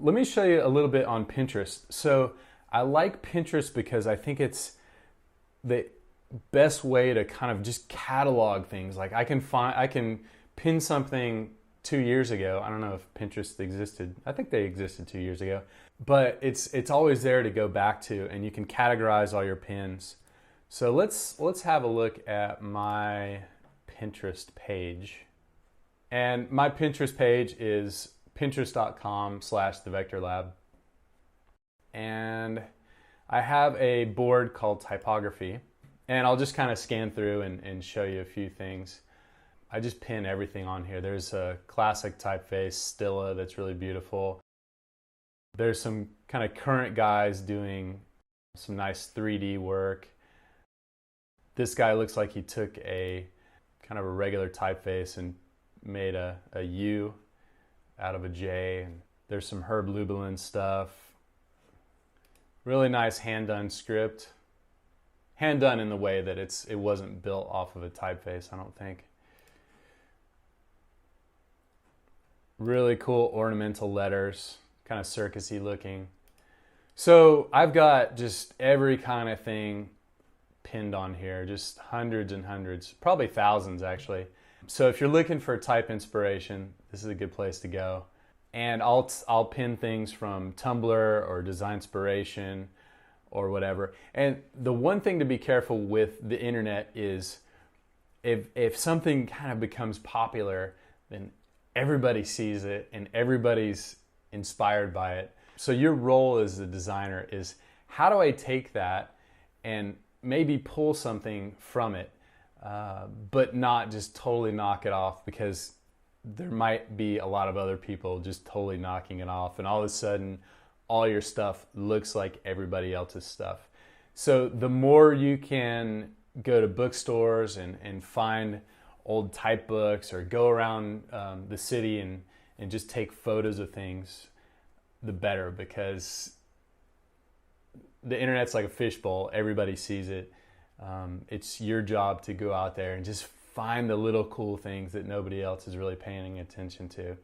Let me show you a little bit on Pinterest. So I like Pinterest because I think it's the best way to kind of just catalog things. Like I can pin something 2 years ago. I don't know if Pinterest existed. I think they existed 2 years ago, but it's always there to go back to, and you can categorize all your pins. So let's have a look at my Pinterest page. And my Pinterest page is pinterest.com/thevectorlab. And I have a board called Typography. And I'll just kind of scan through and show you a few things. I just pin everything on here. There's a classic typeface, Stilla, that's really beautiful. There's some kind of current guys doing some nice 3D work. This guy looks like he took a kind of a regular typeface and made a U out of a J. And there's some Herb Lubalin stuff. Really nice hand-done script. Hand-done in the way that it wasn't built off of a typeface, I don't think. Really cool ornamental letters, kind of circusy looking. So I've got just every kind of thing pinned on here, just hundreds and hundreds, probably thousands actually. So if you're looking for type inspiration, this is a good place to go. And I'll pin things from Tumblr or Designspiration or whatever. And the one thing to be careful with the internet is if something kind of becomes popular, then everybody sees it and everybody's inspired by it. So your role as a designer is, how do I take that and maybe pull something from it, but not just totally knock it off, because there might be a lot of other people just totally knocking it off, and all of a sudden all your stuff looks like everybody else's stuff. So the more you can go to bookstores and find old type books, or go around the city and just take photos of things, the better, because the internet's like a fishbowl. Everybody sees it. It's your job to go out there and just find the little cool things that nobody else is really paying attention to.